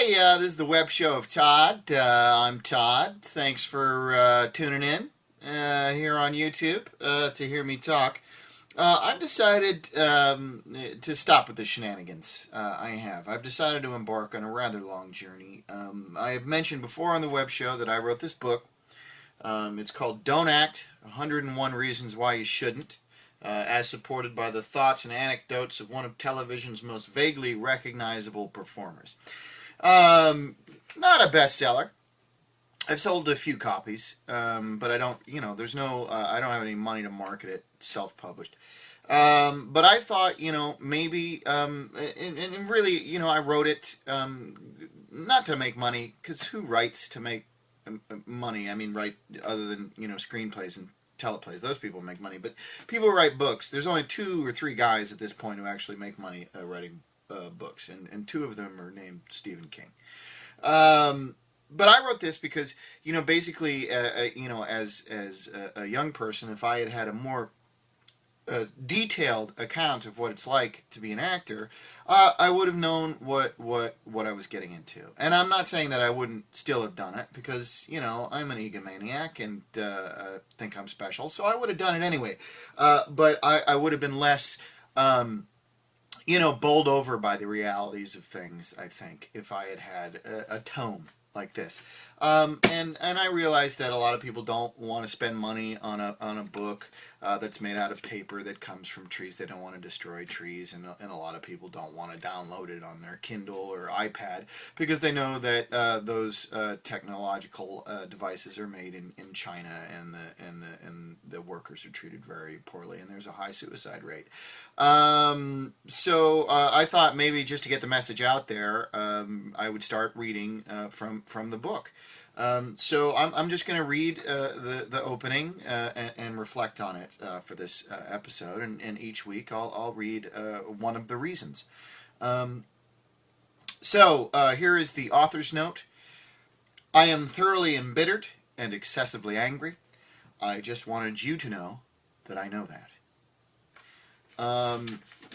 This is the Web Show of Todd. I'm Todd. Thanks for tuning in here on YouTube to hear me talk. I've decided to stop with the shenanigans. I've decided to embark on a rather long journey. I have mentioned before on the Web Show that I wrote this book. It's called Don't Act, 101 Reasons Why You Shouldn't, as supported by the thoughts and anecdotes of one of television's most vaguely recognizable performers. Not a bestseller. I've sold a few copies, but I don't, I don't have any money to market it self-published. But I thought, maybe, and really, I wrote it not to make money, because who writes to make money? I mean, write other than, screenplays and teleplays. Those people make money, but people who write books, there's only 2 or 3 guys at this point who actually make money writing books, and 2 of them are named Stephen King. But I wrote this because, basically, as a young person, if I had had a more detailed account of what it's like to be an actor, I would have known what I was getting into. And I'm not saying that I wouldn't still have done it, because, I'm an egomaniac and think I'm special, so I would have done it anyway. But I would have been less, bowled over by the realities of things, I think, if I had had a tome like this. And I realize that a lot of people don't want to spend money on a book that's made out of paper that comes from trees. They don't want to destroy trees, and a lot of people don't want to download it on their Kindle or iPad, because they know that those technological devices are made in China, and the workers are treated very poorly, and there's a high suicide rate. So I thought maybe just to get the message out there, I would start reading from the book. So I'm just going to read the opening and reflect on it for this episode, and each week I'll read one of the reasons. So here is the author's note. I am thoroughly embittered and excessively angry. I just wanted you to know that I know that.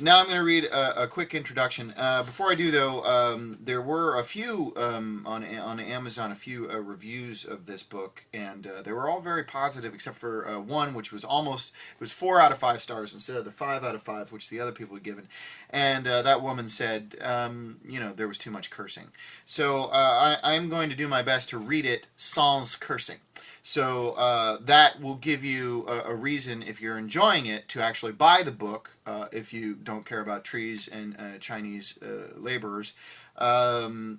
Now I'm going to read a quick introduction. Before I do, though, there were a few on Amazon, a few reviews of this book, and they were all very positive, except for one, which was it was 4 out of 5 stars instead of the 5 out of 5, which the other people had given. And that woman said, there was too much cursing. So I'm going to do my best to read it sans cursing. So that will give you a reason, if you're enjoying it, to actually buy the book, if you don't care about trees and Chinese laborers, and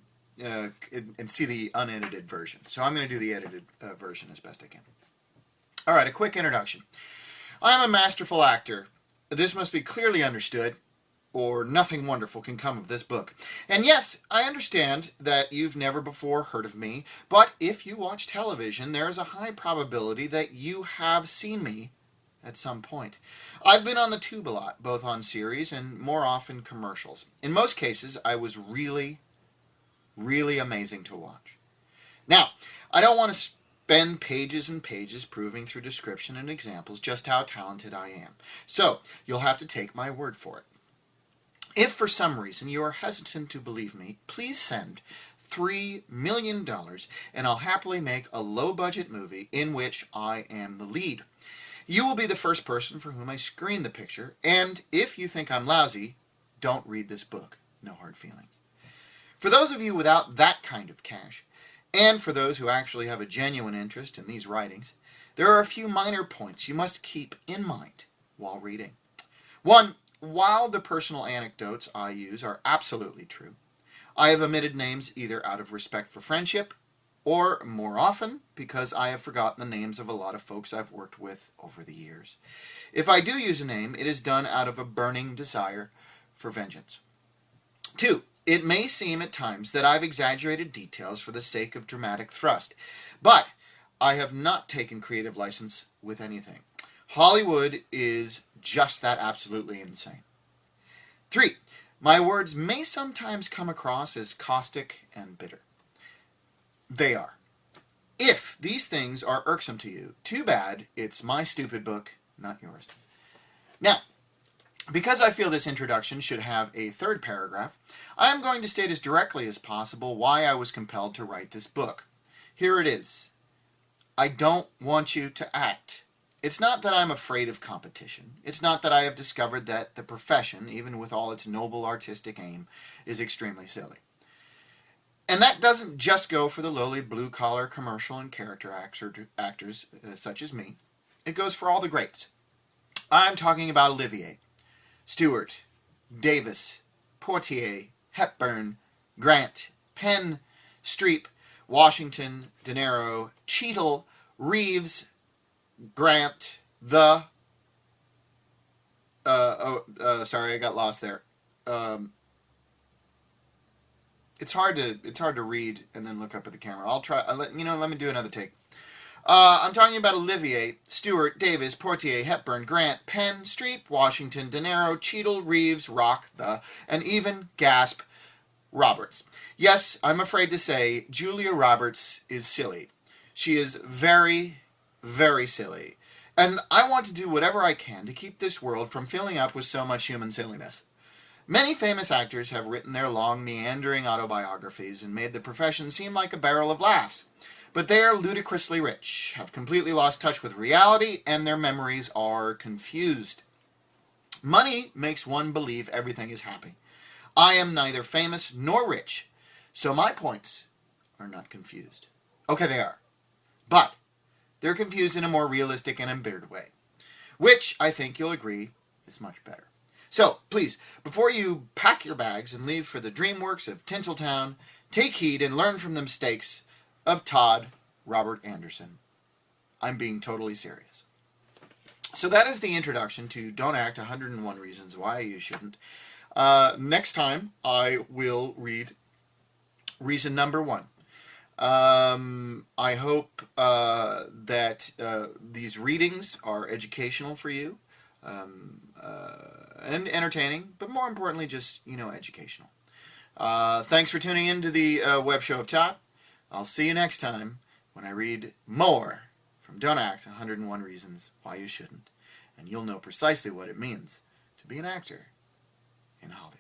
see the unedited version. So I'm going to do the edited version as best I can. All right, a quick introduction. I am a masterful actor. This must be clearly understood, or nothing wonderful can come of this book. And yes, I understand that you've never before heard of me, but if you watch television, there is a high probability that you have seen me at some point. I've been on the tube a lot, both on series and more often commercials. In most cases, I was really, really amazing to watch. Now, I don't want to spend pages and pages proving through description and examples just how talented I am. So, you'll have to take my word for it. If for some reason you are hesitant to believe me, please send $3 million and I'll happily make a low-budget movie in which I am the lead. You will be the first person for whom I screen the picture, and if you think I'm lousy, don't read this book. No hard feelings. For those of you without that kind of cash, and for those who actually have a genuine interest in these writings, there are a few minor points you must keep in mind while reading. 1. While the personal anecdotes I use are absolutely true, I have omitted names either out of respect for friendship or, more often, because I have forgotten the names of a lot of folks I've worked with over the years. If I do use a name, it is done out of a burning desire for vengeance. 2. It may seem at times that I've exaggerated details for the sake of dramatic thrust, but I have not taken creative license with anything. Hollywood is just that absolutely insane. 3. My words may sometimes come across as caustic and bitter. They are. If these things are irksome to you, too bad, it's my stupid book, not yours. Now, Because I feel this introduction should have a third paragraph, I am going to state as directly as possible why I was compelled to write this book. Here it is. I don't want you to act. It's not that I'm afraid of competition. It's not that I have discovered that the profession, even with all its noble artistic aim, is extremely silly. And that doesn't just go for the lowly blue-collar commercial and character actors such as me. It goes for all the greats. I'm talking about Olivier, Stewart, Davis, Portier, Hepburn, Grant, Penn, Streep, Washington, De Niro, Cheadle, Reeves, Grant, sorry, I got lost there. It's hard to read and then look up at the camera. Let me do another take. I'm talking about Olivier, Stewart, Davis, Portier, Hepburn, Grant, Penn, Streep, Washington, De Niro, Cheadle, Reeves, Rock, and even, gasp, Roberts. Yes, I'm afraid to say Julia Roberts is silly. She is very, very silly. And I want to do whatever I can to keep this world from filling up with so much human silliness. Many famous actors have written their long, meandering autobiographies and made the profession seem like a barrel of laughs. But they are ludicrously rich, have completely lost touch with reality, and their memories are confused. Money makes one believe everything is happy. I am neither famous nor rich, so my points are not confused. Okay, they are. But they're confused in a more realistic and embittered way, which I think you'll agree is much better. So, please, before you pack your bags and leave for the dreamworks of Tinseltown, take heed and learn from the mistakes of Todd Robert Anderson. I'm being totally serious. So that is the introduction to Don't Act, 101 Reasons Why You Shouldn't. Next time, I will read reason number 1. I hope that these readings are educational for you, and entertaining, but more importantly, just, educational. Thanks for tuning in to the Web Show of Todd. I'll see you next time when I read more from Don't Act, 101 Reasons Why You Shouldn't. And you'll know precisely what it means to be an actor in Hollywood.